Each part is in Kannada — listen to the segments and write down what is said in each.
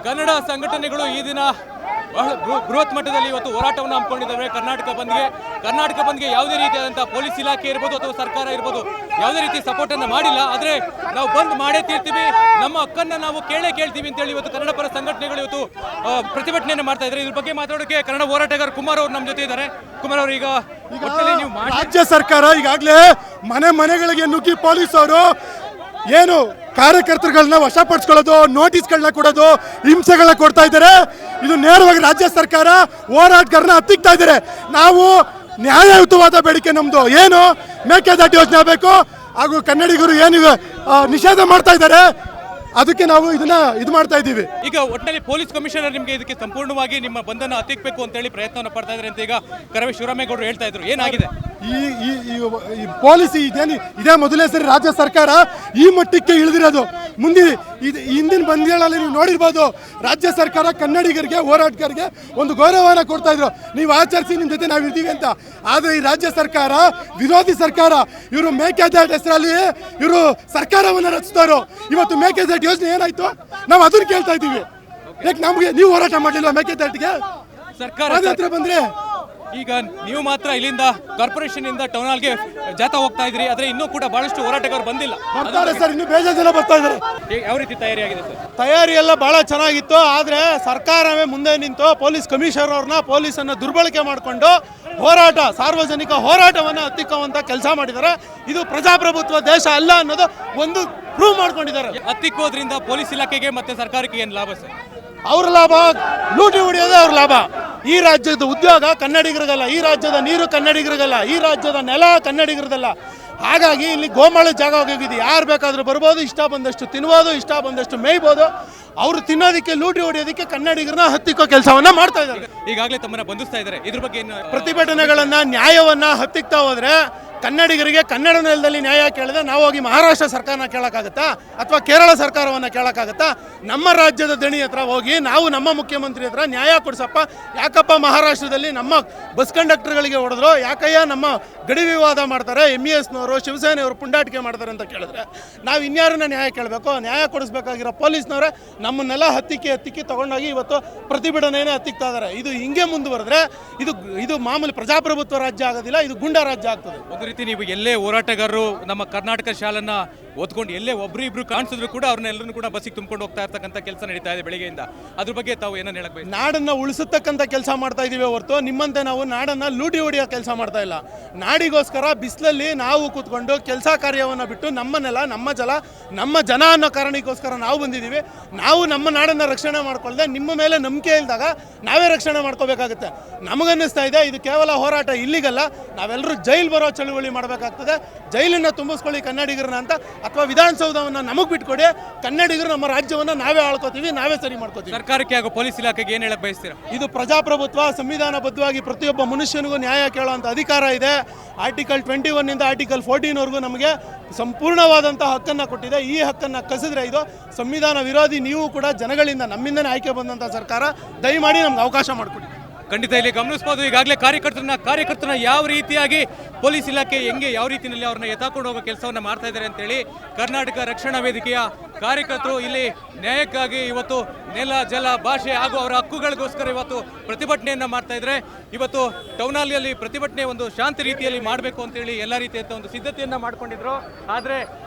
ಕನ್ನಡ ಸಂಘಟನೆಗಳು ಈ ದಿನ ಬಹಳ ಬೃಹತ್ ಮಟ್ಟದಲ್ಲಿ ಇವತ್ತು ಹೋರಾಟವನ್ನು ಹಮ್ಮಿಕೊಂಡಿದ್ದಾವೆ. ಕರ್ನಾಟಕ ಬಂದ್ಗೆ ಯಾವುದೇ ರೀತಿಯಾದಂತಹ ಪೊಲೀಸ್ ಇಲಾಖೆ ಇರ್ಬೋದು ಅಥವಾ ಸರ್ಕಾರ ಇರ್ಬೋದು ಯಾವುದೇ ರೀತಿ ಸಪೋರ್ಟ್ ಅನ್ನು ಮಾಡಿಲ್ಲ. ಆದರೆ ನಾವು ಬಂದ್ ಮಾಡೇ ತೀರ್ತೀವಿ, ನಮ್ಮ ಹಕ್ಕನ್ನ ನಾವು ಕೇಳ್ತೀವಿ ಅಂತೇಳಿ ಇವತ್ತು ಕನ್ನಡ ಪರ ಸಂಘಟನೆಗಳು ಇವತ್ತು ಪ್ರತಿಭಟನೆಯನ್ನು ಮಾಡ್ತಾ ಇದ್ದಾರೆ. ಇದ್ರ ಬಗ್ಗೆ ಮಾತಾಡೋಕೆ ಕನ್ನಡ ಹೋರಾಟಗಾರ ಕುಮಾರ್ ಅವರು ನಮ್ಮ ಜೊತೆ ಇದ್ದಾರೆ. ಕುಮಾರ್ ಅವರು, ಈಗ ನೀವು ರಾಜ್ಯ ಸರ್ಕಾರ ಈಗಾಗಲೇ ಮನೆಗಳಿಗೆ ನುಗ್ಗಿ ಪೊಲೀಸ್ ಅವರು ಏನು ಕಾರ್ಯಕರ್ತರುಗಳನ್ನ ವಶಪಡಿಸ್ಕೊಳ್ಳೋದು, ನೋಟಿಸ್ಗಳನ್ನ ಕೊಡೋದು, ಹಿಂಸೆಗಳನ್ನ ಕೊಡ್ತಾ ಇದ್ದಾರೆ. ಇದು ನೇರವಾಗಿ ರಾಜ್ಯ ಸರ್ಕಾರ ಹೋರಾಟಗಾರನ ಹತ್ತಿಕ್ತಾ ಇದ್ದಾರೆ. ನಾವು ನ್ಯಾಯಯುತವಾದ ಬೇಡಿಕೆ ನಮ್ದು ಏನು ಮೇಕೆದಾಟು ಯೋಜನೆ ಆಗಬೇಕು ಹಾಗೂ ಕನ್ನಡಿಗರು ಏನು ನಿಷೇಧ ಮಾಡ್ತಾ ಇದ್ದಾರೆ ಅದಕ್ಕೆ ನಾವು ಇದು ಮಾಡ್ತಾ ಇದ್ದೀವಿ. ಈಗ ಒಟ್ಟಿನಲ್ಲಿ ಪೊಲೀಸ್ ಕಮಿಷನರ್ ನಿಮಗೆ ಇದಕ್ಕೆ ಸಂಪೂರ್ಣವಾಗಿ ನಿಮ್ಮ ಬಂಧನ ಹತ್ತಿಕ್ಬೇಕು ಅಂತ ಹೇಳಿ ಪ್ರಯತ್ನವನ್ನು ಪಡ್ತಾ ಇದ್ದಾರೆ ಅಂತ ಈಗ ಕರವೇ ಶಿವರಾಮೇಗೌಡರು ಹೇಳ್ತಾ ಇದ್ರು. ಏನಾಗಿದೆ ಈ ಪೊಲೀಸ್ ಇದೇ ಮೊದಲನೇ ಸರಿ ರಾಜ್ಯ ಸರ್ಕಾರ ಈ ಮಟ್ಟಕ್ಕೆ ಇಳಿದಿರೋದು. ಹಿಂದಿನ ಬಂದ್ಗಳಲ್ಲಿ ನೀವು ನೋಡಿರ್ಬೋದು, ರಾಜ್ಯ ಸರ್ಕಾರ ಕನ್ನಡಿಗರಿಗೆ ಹೋರಾಟಗಾರರಿಗೆ ಒಂದು ಗೌರವನ ಕೊಡ್ತಾ ಇದ್ರು, ನೀವು ಆಚರಿಸಿ, ನಿಮ್ಮ ಜೊತೆ ನಾವು ಇರ್ತೀವಿ ಅಂತ. ಆದರೆ ಈ ರಾಜ್ಯ ಸರ್ಕಾರ ವಿರೋಧಿ ಸರ್ಕಾರ, ಇವರು ಮೇಕೆದಾಟು ಹೆಸರಲ್ಲಿ ಇವರು ಸರ್ಕಾರವನ್ನು ರಚಿಸ್ತಾರೋ. ಇವತ್ತು ಮೇಕೆದಾಟು ಯೋಜನೆ ಏನಾಯ್ತು ನಾವು ಅದನ್ನ ಕೇಳ್ತಾ ಇದ್ದೀವಿ. ಯಾಕೆ ನಮಗೆ ನೀವು ಹೋರಾಟ ಮಾಡಲಿಲ್ಲ ಮೇಕೆದಾಟಿಗೆ? ಸರ್ಕಾರ ಹತ್ರ ಬಂದ್ರೆ ಈಗ ನೀವು ಮಾತ್ರ ಇಲ್ಲಿಂದ ಕಾರ್ಪೊರೇಷನ್ ಇಂದ ಟೌನ್ ಹಾಲ್ಗೆ ಜಾಥಾ ಹೋಗ್ತಾ ಇದ್ರಿ, ಆದ್ರೆ ಇನ್ನೂ ಕೂಡ ಬಹಳಷ್ಟು ಹೋರಾಟಗಾರರು ಬಂದಿಲ್ಲ. ಬರ್ತಾರೆ ಸರ್, ಇನ್ನು ಬೇಜಾರು ಜನ ಬರ್ತಾ ಇದ್ದಾರೆ. ಯಾವ ರೀತಿ ತಯಾರಿ ಆಗಿದೆ ಸರ್? ತಯಾರಿ ಎಲ್ಲ ಬಹಳ ಚೆನ್ನಾಗಿತ್ತು. ಆದರೆ ಸರ್ಕಾರವೇ ಮುಂದೆ ನಿಂತು ಪೊಲೀಸ್ ಕಮಿಷನರ್ ಅವ್ರನ್ನ ಪೊಲೀಸನ್ನು ದುರ್ಬಳಕೆ ಮಾಡಿಕೊಂಡು ಸಾರ್ವಜನಿಕ ಹೋರಾಟವನ್ನು ಹತ್ತಿಕ್ಕುವಂತ ಕೆಲಸ ಮಾಡಿದ್ದಾರೆ. ಇದು ಪ್ರಜಾಪ್ರಭುತ್ವ ದೇಶ ಅಲ್ಲ ಅನ್ನೋದು ಒಂದು ಪ್ರೂವ್ ಮಾಡ್ಕೊಂಡಿದ್ದಾರೆ. ಹತ್ತಿಕ್ಕೋದ್ರಿಂದ ಪೊಲೀಸ್ ಇಲಾಖೆಗೆ ಮತ್ತೆ ಸರ್ಕಾರಕ್ಕೆ ಏನು ಲಾಭ ಸರ್? ಅವ್ರ ಲಾಭ ಲೂಟಿ ಹೊಡೆಯೋದೇ ಅವ್ರ ಲಾಭ. ಈ ರಾಜ್ಯದ ಉದ್ಯೋಗ ಕನ್ನಡಿಗರಿಗಲ್ಲ, ಈ ರಾಜ್ಯದ ನೀರು ಕನ್ನಡಿಗರಿಗಲ್ಲ, ಈ ರಾಜ್ಯದ ನೆಲ ಕನ್ನಡಿಗರದಲ್ಲ. ಹಾಗಾಗಿ ಇಲ್ಲಿ ಗೋಮಾಳ ಜಾಗ ಹೋಗಿದೆ. ಯಾರು ಬೇಕಾದ್ರೂ ಬರ್ಬೋದು, ಇಷ್ಟ ಬಂದಷ್ಟು ತಿನ್ಬೋದು, ಇಷ್ಟ ಬಂದಷ್ಟು ಮೇಯ್ಬೋದು. ಅವರು ತಿನ್ನೋದಕ್ಕೆ, ಲೂಟಿ ಹೊಡೆಯೋದಕ್ಕೆ ಕನ್ನಡಿಗರನ್ನ ಹತ್ತಿಕ್ಕೋ ಕೆಲಸವನ್ನ ಮಾಡ್ತಾ ಇದ್ದಾರೆ. ಈಗಾಗಲೇ ತಮ್ಮನ್ನ ಬಂಧಿಸ್ತಾ ಇದ್ದಾರೆ. ಇದ್ರ ಬಗ್ಗೆ ಪ್ರತಿಭಟನೆಗಳನ್ನ, ನ್ಯಾಯವನ್ನ ಹತ್ತಿಕ್ತಾ ಹೋದ್ರೆ ಕನ್ನಡಿಗರಿಗೆ ಕನ್ನಡ ನೆಲದಲ್ಲಿ ನ್ಯಾಯ ಕೇಳಿದ್ರೆ ನಾವು ಹೋಗಿ ಮಹಾರಾಷ್ಟ್ರ ಸರ್ಕಾರನ ಕೇಳೋಕ್ಕಾಗತ್ತಾ ಅಥವಾ ಕೇರಳ ಸರ್ಕಾರವನ್ನು ಕೇಳೋಕ್ಕಾಗತ್ತಾ? ನಮ್ಮ ರಾಜ್ಯದ ದಣಿ ಹತ್ರ ಹೋಗಿ ನಾವು ನಮ್ಮ ಮುಖ್ಯಮಂತ್ರಿ ಹತ್ರ ನ್ಯಾಯ ಕೊಡಿಸಪ್ಪ, ಯಾಕಪ್ಪ ಮಹಾರಾಷ್ಟ್ರದಲ್ಲಿ ನಮ್ಮ ಬಸ್ ಕಂಡಕ್ಟರ್ಗಳಿಗೆ ಹೊಡೆದ್ರು, ಯಾಕಯ್ಯ ನಮ್ಮ ಗಡಿ ವಿವಾದ ಮಾಡ್ತಾರೆ, MESನವರು ಶಿವಸೇನೆಯವರು ಪುಂಡಾಟಿಕೆ ಮಾಡ್ತಾರೆ ಅಂತ ಕೇಳಿದ್ರೆ ನಾವು ಇನ್ಯಾರನ್ನ ನ್ಯಾಯ ಕೇಳಬೇಕು? ನ್ಯಾಯ ಕೊಡಿಸ್ಬೇಕಾಗಿರೋ ಪೊಲೀಸ್ನವರೇ ನಮ್ಮನ್ನೆಲ್ಲ ಹತ್ತಿಕ್ಕಿ ತಗೊಂಡೋಗಿ ಇವತ್ತು ಪ್ರತಿಭಟನೆಯೇ ಹತ್ತಿಕ್ತಾ ಇದ್ದಾರೆ. ಇದು ಹಿಂಗೆ ಮುಂದುವರೆದ್ರೆ ಇದು ಮಾಮೂಲಿ ಪ್ರಜಾಪ್ರಭುತ್ವ ರಾಜ್ಯ ಆಗೋದಿಲ್ಲ, ಇದು ಗುಂಡ ರಾಜ್ಯ ಆಗ್ತದೆ. ಒಂದು ರೀತಿ ನೀವು ಎಲ್ಲೇ ಹೋರಾಟಗಾರರು ನಮ್ಮ ಕರ್ನಾಟಕ ಶಾಲನ್ನ ಓದ್ಕೊಂಡು ಎಲ್ಲೇ ಒಬ್ರು ಕಾಣಿಸಿದ್ರು ಕೂಡ ಅವ್ರನ್ನೆಲ್ಲರೂ ಕೂಡ ಬಸ್ಸಿಗೆ ತುಂಬಿಕೊಂಡು ಹೋಗ್ತಾ ಇರ್ತಕ್ಕಂಥ ಕೆಲಸ ನಡೀತಾ ಇದೆ ಬೆಳಿಗ್ಗೆಯಿಂದ. ಅದ್ರ ಬಗ್ಗೆ ತಾವು ಏನನ್ನ ಹೇಳಬೇಕು? ನಾಡನ್ನ ಉಳಿಸತಕ್ಕಂಥ ಕೆಲಸ ಮಾಡ್ತಾ ಇದೀವಿ ಹೊರತು ನಿಮ್ಮಂತೆ ನಾವು ನಾಡನ್ನ ಲೂಟಿ ಹೊಡೆಯೋ ಕೆಲಸ ಮಾಡ್ತಾ ಇಲ್ಲ. ನಾಡಿಗೋಸ್ಕರ ಬಿಸಿಲಲ್ಲಿ ನಾವು ಕೂತ್ಕೊಂಡು ಕೆಲಸ ಕಾರ್ಯವನ್ನು ಬಿಟ್ಟು ನಮ್ಮ ನೆಲ, ನಮ್ಮ ಜಲ, ನಮ್ಮ ಜನ ಅನ್ನೋ ಕಾರಣಕ್ಕೋಸ್ಕರ ನಾವು ಬಂದಿದ್ದೀವಿ. ನಾವು ನಮ್ಮ ನಾಡನ್ನ ರಕ್ಷಣೆ ಮಾಡ್ಕೊಳ್ದೆ ನಿಮ್ಮ ಮೇಲೆ ನಂಬಿಕೆ ಇಲ್ದಾಗ ನಾವೇ ರಕ್ಷಣೆ ಮಾಡ್ಕೋಬೇಕಾಗುತ್ತೆ. ನಮಗನ್ನಿಸ್ತಾ ಇದೆ ಇದು ಕೇವಲ ಹೋರಾಟ ಇಲ್ಲಿಗಲ್ಲ, ನಾವೆಲ್ಲರೂ ಜೈಲ್ ಬರೋ ಚಳುವಳಿ ಮಾಡಬೇಕಾಗ್ತದೆ. ಜೈಲನ್ನು ತುಂಬಿಸ್ಕೊಳ್ಳಿ ಕನ್ನಡಿಗರನ್ನ ಅಂತ, ಅಥವಾ ವಿಧಾನಸೌಧವನ್ನು ನಮಗೆ ಬಿಟ್ಕೊಡಿ, ಕನ್ನಡಿಗರು ನಮ್ಮ ರಾಜ್ಯವನ್ನು ನಾವೇ ಆಳ್ಕೋತೀವಿ, ನಾವೇ ಸರಿ ಮಾಡ್ಕೋತೀವಿ. ಸರ್ಕಾರಕ್ಕೆ ಹಾಗೂ ಪೊಲೀಸ್ ಇಲಾಖೆಗೆ ಏನು ಹೇಳಕ್ ಬಯಸ್ತೀರಾ? ಇದು ಪ್ರಜಾಪ್ರಭುತ್ವ, ಸಂವಿಧಾನಬದ್ಧವಾಗಿ ಪ್ರತಿಯೊಬ್ಬ ಮನುಷ್ಯನಿಗೂ ನ್ಯಾಯ ಕೇಳುವಂಥ ಅಧಿಕಾರ ಇದೆ. ಆರ್ಟಿಕಲ್ 21 ಆರ್ಟಿಕಲ್ 14 ನಮಗೆ ಸಂಪೂರ್ಣವಾದಂಥ ಹಕ್ಕನ್ನು ಕೊಟ್ಟಿದೆ. ಈ ಹಕ್ಕನ್ನು ಕಸಿದ್ರೆ ಇದು ಸಂವಿಧಾನ ವಿರೋಧಿ. ನೀವು ಕೂಡ ಜನಗಳಿಂದ, ನಮ್ಮಿಂದನೇ ಆಯ್ಕೆ ಬಂದಂಥ ಸರ್ಕಾರ, ದಯಮಾಡಿ ನಮ್ಗೆ ಅವಕಾಶ ಮಾಡಿಕೊಡಿ. ಖಂಡಿತ ಇಲ್ಲಿ ಗಮನಿಸಬಹುದು. ಈಗಾಗಲೇ ಕಾರ್ಯಕರ್ತರನ್ನ ಯಾವ ರೀತಿಯಾಗಿ ಪೊಲೀಸ್ ಇಲಾಖೆ ಯಾವ ರೀತಿಯಲ್ಲಿ ಅವ್ರನ್ನ ಎತ್ತಾಕೊಂಡು ಹೋಗೋ ಕೆಲಸವನ್ನ ಮಾಡ್ತಾ ಇದ್ದಾರೆ ಅಂತೇಳಿ ಕರ್ನಾಟಕ ರಕ್ಷಣಾ ವೇದಿಕೆಯ ಕಾರ್ಯಕರ್ತರು ಇಲ್ಲಿ ನ್ಯಾಯಕ್ಕಾಗಿ ಇವತ್ತು ನೆಲ, ಜಲ, ಭಾಷೆ ಹಾಗೂ ಅವರ ಹಕ್ಕುಗಳಿಗೋಸ್ಕರ ಇವತ್ತು ಪ್ರತಿಭಟನೆಯನ್ನ ಮಾಡ್ತಾ ಇದ್ದಾರೆ. ಇವತ್ತು ಟೌನ್ ಹಾಲ್ನಲ್ಲಿ ಪ್ರತಿಭಟನೆ ಒಂದು ಶಾಂತಿ ರೀತಿಯಲ್ಲಿ ಮಾಡಬೇಕು ಅಂತೇಳಿ ಎಲ್ಲ ರೀತಿಯಂತ ಒಂದು ಸಿದ್ಧತೆಯನ್ನ ಮಾಡ್ಕೊಂಡಿದ್ರು. ಆದರೆ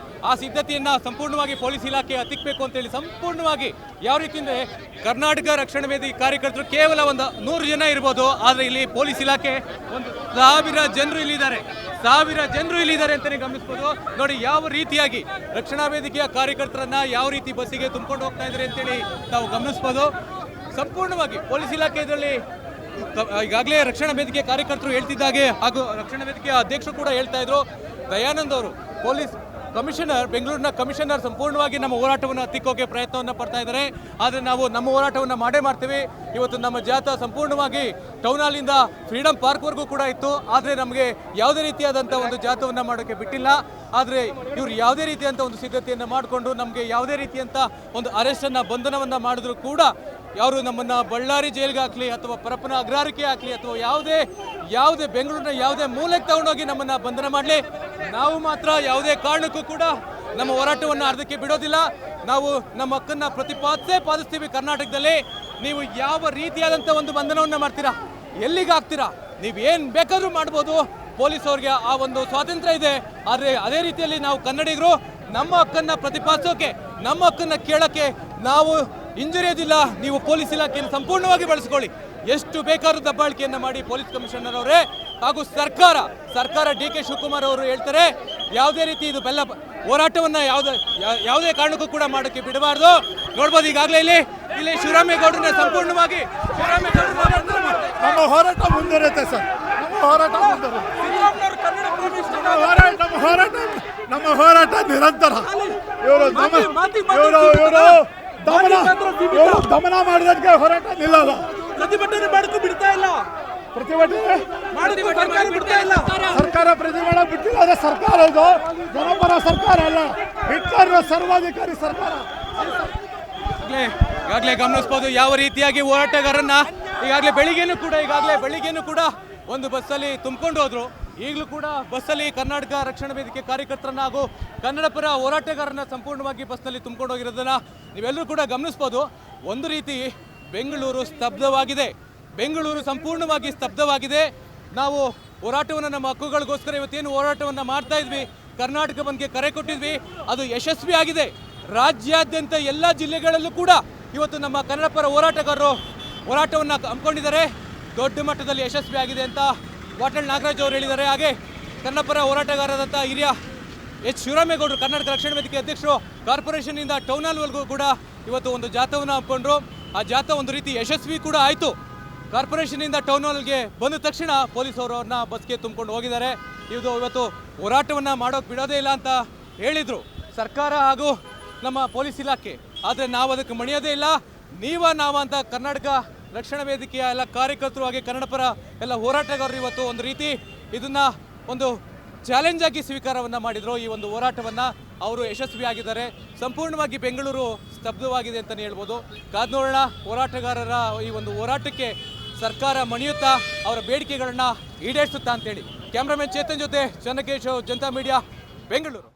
ಆ ಸಿದ್ಧತೆಯನ್ನ ಸಂಪೂರ್ಣವಾಗಿ ಪೊಲೀಸ್ ಇಲಾಖೆ ಹತ್ತಿಕ್ಕಬೇಕು ಅಂತೇಳಿ ಸಂಪೂರ್ಣವಾಗಿ ಯಾವ ರೀತಿ ಅಂದರೆ ಕರ್ನಾಟಕ ರಕ್ಷಣಾ ವೇದಿಕೆ ಕಾರ್ಯಕರ್ತರು ಕೇವಲ ಒಂದು 100 ಜನ ಇರ್ಬೋದು, ಆದರೆ ಇಲ್ಲಿ ಪೊಲೀಸ್ ಇಲಾಖೆ ಒಂದು 1000 ಜನರು ಇಲ್ಲಿದ್ದಾರೆ ಅಂತಲೇ ಗಮನಿಸ್ಬೋದು. ನೋಡಿ ಯಾವ ರೀತಿಯಾಗಿ ರಕ್ಷಣಾ ವೇದಿಕೆಯ ಕಾರ್ಯಕರ್ತರನ್ನ ಯಾವ ರೀತಿ ಬಸ್ಸಿಗೆ ತುಂಬಿಕೊಂಡು ಹೋಗ್ತಾ ಇದ್ದಾರೆ ಅಂತೇಳಿ ತಾವು ಗಮನಿಸ್ಬೋದು. ಸಂಪೂರ್ಣವಾಗಿ ಪೊಲೀಸ್ ಇಲಾಖೆ ಇದರಲ್ಲಿ ಈಗಾಗಲೇ ರಕ್ಷಣಾ ವೇದಿಕೆ ಕಾರ್ಯಕರ್ತರು ಹೇಳ್ತಿದ್ದಾಗೆ ಹಾಗೂ ರಕ್ಷಣಾ ವೇದಿಕೆಯ ಅಧ್ಯಕ್ಷರು ಕೂಡ ಹೇಳ್ತಾ ಇದ್ರು, ದಯಾನಂದ್ ಅವರು ಪೊಲೀಸ್ ಕಮಿಷನರ್, ಬೆಂಗಳೂರಿನ ಕಮಿಷನರ್ ಸಂಪೂರ್ಣವಾಗಿ ನಮ್ಮ ಹೋರಾಟವನ್ನು ಹತ್ತಿಕ್ಕೋಕೆ ಪ್ರಯತ್ನವನ್ನು ಪಡ್ತಾ ಇದ್ದಾರೆ. ಆದರೆ ನಾವು ನಮ್ಮ ಹೋರಾಟವನ್ನು ಮಾಡೇ ಮಾಡ್ತೀವಿ. ಇವತ್ತು ನಮ್ಮ ಜಾಥಾ ಸಂಪೂರ್ಣವಾಗಿ ಟೌನ್ ಹಾಲಿಂದ ಫ್ರೀಡಮ್ ಪಾರ್ಕ್ವರೆಗೂ ಕೂಡ ಇತ್ತು. ಆದರೆ ನಮಗೆ ಯಾವುದೇ ರೀತಿಯಾದಂಥ ಒಂದು ಜಾಥಾವನ್ನು ಮಾಡೋಕ್ಕೆ ಬಿಟ್ಟಿಲ್ಲ. ಆದರೆ ಇವರು ಯಾವುದೇ ರೀತಿಯಂಥ ಒಂದು ಸಿದ್ಧತೆಯನ್ನು ಮಾಡಿಕೊಂಡು ನಮಗೆ ಯಾವುದೇ ರೀತಿಯಂಥ ಒಂದು ಅರೆಸ್ಟನ್ನು, ಬಂಧನವನ್ನು ಮಾಡಿದ್ರು ಕೂಡ ಯಾರು ನಮ್ಮನ್ನು ಬಳ್ಳಾರಿ ಜೈಲ್ಗೆ ಹಾಕಲಿ ಅಥವಾ ಪರಪ್ಪನ ಅಗ್ರಹಾರಕ್ಕೆ ಹಾಕಲಿ ಅಥವಾ ಯಾವುದೇ ಬೆಂಗಳೂರಿನ ಯಾವುದೇ ಮೂಲೆಗೆ ತಗೊಂಡೋಗಿ ನಮ್ಮನ್ನು ಬಂಧನ ಮಾಡಲಿ, ನಾವು ಮಾತ್ರ ಯಾವುದೇ ಕಾರಣಕ್ಕೂ ಕೂಡ ನಮ್ಮ ಹೋರಾಟವನ್ನು ಅರ್ಧಕ್ಕೆ ಬಿಡೋದಿಲ್ಲ. ನಾವು ನಮ್ಮ ಹಕ್ಕನ್ನ ಪಾಲಿಸ್ತೀವಿ ಕರ್ನಾಟಕದಲ್ಲಿ. ನೀವು ಯಾವ ರೀತಿಯಾದಂಥ ಒಂದು ಬಂಧನವನ್ನು ಮಾಡ್ತೀರಾ, ಎಲ್ಲಿಗೆ ಹಾಕ್ತೀರಾ, ನೀವು ಏನು ಬೇಕಾದರೂ ಮಾಡ್ಬೋದು. ಪೊಲೀಸ್ ಅವ್ರಿಗೆ ಆ ಒಂದು ಸ್ವಾತಂತ್ರ್ಯ ಇದೆ. ಆದರೆ ಅದೇ ರೀತಿಯಲ್ಲಿ ನಾವು ಕನ್ನಡಿಗರು ನಮ್ಮ ಹಕ್ಕನ್ನ ಪ್ರತಿಪಾದಿಸೋಕೆ, ನಮ್ಮ ಹಕ್ಕನ್ನ ಕೇಳೋಕ್ಕೆ ನಾವು ಹಿಂಜರಿಯೋದಿಲ್ಲ. ನೀವು ಪೊಲೀಸ್ ಇಲಾಖೆಯನ್ನು ಸಂಪೂರ್ಣವಾಗಿ ಬಳಸ್ಕೊಳ್ಳಿ. ಎಷ್ಟು ಬೇಕಾದ್ರೂ ದಬ್ಬಾಳಿಕೆಯನ್ನು ಮಾಡಿ ಪೊಲೀಸ್ ಕಮಿಷನರ್ ಅವರೇ ಹಾಗೂ ಸರ್ಕಾರ ಡಿ.ಕೆ. ಶಿವಕುಮಾರ್ ಅವರು ಹೇಳ್ತಾರೆ, ಯಾವುದೇ ರೀತಿ ಇದು ಹೋರಾಟವನ್ನು ಯಾವುದೇ ಕಾರಣಕ್ಕೂ ಕೂಡ ಮಾಡೋಕ್ಕೆ ಬಿಡಬಾರ್ದು. ನೋಡ್ಬೋದು ಈಗಾಗಲೇ ಇಲ್ಲಿ ಶಿವರಾಮೇಗೌಡರನ್ನ ಸಂಪೂರ್ಣವಾಗಿ ನಮ್ಮ ಹೋರಾಟ ಮುಂದುವರಿಯುತ್ತೆ ಸರ್. ನಮ್ಮ ಹೋರಾಟ ನಿರಂತರ. ಇವರು ದಮನ ಮಾಡಿದಕ್ಕೆ ಹೋರಾಟ ನಿಲ್ಲಲ್ಲ. ಪ್ರತಿಭಟನೆ ಮಾಡೋಕ್ಕೂ ಬಿಡ್ತಾ ಇಲ್ಲ. ಸರ್ಕಾರ ಪ್ರತಿಭಟನೆ ಬಿಟ್ಟಿಲ್ಲ. ಅದೇ ಸರ್ಕಾರ ಇದು ಜನಪರ ಸರ್ಕಾರ ಅಲ್ಲ, ಹಿಟ್ಲರ್ನ ಸರ್ವಾಧಿಕಾರಿ ಸರ್ಕಾರ. ಈಗಾಗಲೇ ಗಮನಿಸಬಹುದು ಯಾವ ರೀತಿಯಾಗಿ ಹೋರಾಟಗಾರರನ್ನ ಈಗಾಗಲೇ ಬೆಳಿಗ್ಗೆನೂ ಕೂಡ ಒಂದು ಬಸ್ಸಲ್ಲಿ ತುಂಬಿಕೊಂಡು ಹೋದ್ರು. ಈಗಲೂ ಕೂಡ ಬಸ್ಸಲ್ಲಿ ಕರ್ನಾಟಕ ರಕ್ಷಣಾ ವೇದಿಕೆ ಕಾರ್ಯಕರ್ತರನ್ನ ಹಾಗೂ ಕನ್ನಡ ಪರ ಹೋರಾಟಗಾರರನ್ನ ಸಂಪೂರ್ಣವಾಗಿ ಬಸ್ನಲ್ಲಿ ತುಂಬಿಕೊಂಡು ಹೋಗಿರೋದನ್ನ ನೀವೆಲ್ಲರೂ ಕೂಡ ಗಮನಿಸ್ಬೋದು. ಒಂದು ರೀತಿ ಬೆಂಗಳೂರು ಸ್ತಬ್ಧವಾಗಿದೆ. ಬೆಂಗಳೂರು ಸಂಪೂರ್ಣವಾಗಿ ಸ್ತಬ್ಧವಾಗಿದೆ. ನಾವು ಹೋರಾಟವನ್ನು ನಮ್ಮ ಹಕ್ಕುಗಳಿಗೋಸ್ಕರ ಇವತ್ತೇನು ಹೋರಾಟವನ್ನು ಮಾಡ್ತಾ ಇದ್ವಿ, ಕರ್ನಾಟಕ ಬಂದ್ಗೆ ಕರೆ ಕೊಟ್ಟಿದ್ವಿ, ಅದು ಯಶಸ್ವಿಯಾಗಿದೆ. ರಾಜ್ಯಾದ್ಯಂತ ಎಲ್ಲ ಜಿಲ್ಲೆಗಳಲ್ಲೂ ಕೂಡ ಇವತ್ತು ನಮ್ಮ ಕನ್ನಡ ಪರ ಹೋರಾಟಗಾರರು ಹೋರಾಟವನ್ನು ಹಮ್ಮಿಕೊಂಡಿದ್ದಾರೆ. ದೊಡ್ಡ ಮಟ್ಟದಲ್ಲಿ ಯಶಸ್ವಿಯಾಗಿದೆ ಅಂತ ವಾಟಾಳ್ ನಾಗರಾಜ್ ಅವರು ಹೇಳಿದ್ದಾರೆ. ಹಾಗೆ ಕನ್ನಡ ಪರ ಹೋರಾಟಗಾರರಾದಂಥ ಹಿರಿಯ ಎಚ್ ಶಿವರಾಮೇಗೌಡರು, ಕರ್ನಾಟಕ ರಕ್ಷಣಾ ವೇದಿಕೆ ಅಧ್ಯಕ್ಷರು, ಕಾರ್ಪೊರೇಷನ್ನಿಂದ ಟೌನ್ ಹಾಲ್ವರೆಗೂ ಕೂಡ ಇವತ್ತು ಒಂದು ಜಾಥಾವನ್ನು ಹಮ್ಮಿಕೊಂಡ್ರು. ಆ ಜಾಥಾ ಒಂದು ರೀತಿ ಯಶಸ್ವಿ ಕೂಡ ಆಯಿತು. ಕಾರ್ಪೊರೇಷನ್ನಿಂದ ಟೌನ್ ಹಾಲ್ಗೆ ಬಂದ ತಕ್ಷಣ ಪೊಲೀಸ್ ಅವ್ರನ್ನ ಬಸ್ಗೆ ತುಂಬಿಕೊಂಡು ಹೋಗಿದ್ದಾರೆ. ಇವತ್ತು ಹೋರಾಟವನ್ನು ಮಾಡೋಕೆ ಬಿಡೋದೇ ಇಲ್ಲ ಅಂತ ಹೇಳಿದರು ಸರ್ಕಾರ ಹಾಗೂ ನಮ್ಮ ಪೊಲೀಸ್ ಇಲಾಖೆ. ಆದರೆ ನಾವು ಅದಕ್ಕೆ ಮಣಿಯೋದೇ ಇಲ್ಲ. ನಾವ ಅಂತ ಕರ್ನಾಟಕ ರಕ್ಷಣಾ ವೇದಿಕೆಯ ಎಲ್ಲ ಕಾರ್ಯಕರ್ತರು ಹಾಗೆ ಕನ್ನಡ ಪರ ಎಲ್ಲ ಹೋರಾಟಗಾರರು ಇವತ್ತು ಒಂದು ರೀತಿ ಇದನ್ನ ಒಂದು ಚಾಲೆಂಜ್ ಆಗಿ ಸ್ವೀಕಾರವನ್ನು ಮಾಡಿದರು. ಈ ಒಂದು ಹೋರಾಟವನ್ನು ಅವರು ಯಶಸ್ವಿಯಾಗಿದ್ದಾರೆ. ಸಂಪೂರ್ಣವಾಗಿ ಬೆಂಗಳೂರು ಸ್ತಬ್ಧವಾಗಿದೆ ಅಂತಲೇ ಹೇಳ್ಬೋದು. ಕಾದ್ ನೋಡೋಣ ಹೋರಾಟಗಾರರ ಈ ಒಂದು ಹೋರಾಟಕ್ಕೆ ಸರ್ಕಾರ ಮಣಿಯುತ್ತಾ ಅವರ ಬೇಡಿಕೆಗಳನ್ನ ಈಡೇರಿಸುತ್ತಾ ಅಂತೇಳಿ. ಕ್ಯಾಮ್ರಾಮನ್ ಚೇತನ್ ಜೊತೆ ಚನ್ನಕೇಶವ್, ಜನತಾ ಮೀಡಿಯಾ, ಬೆಂಗಳೂರು.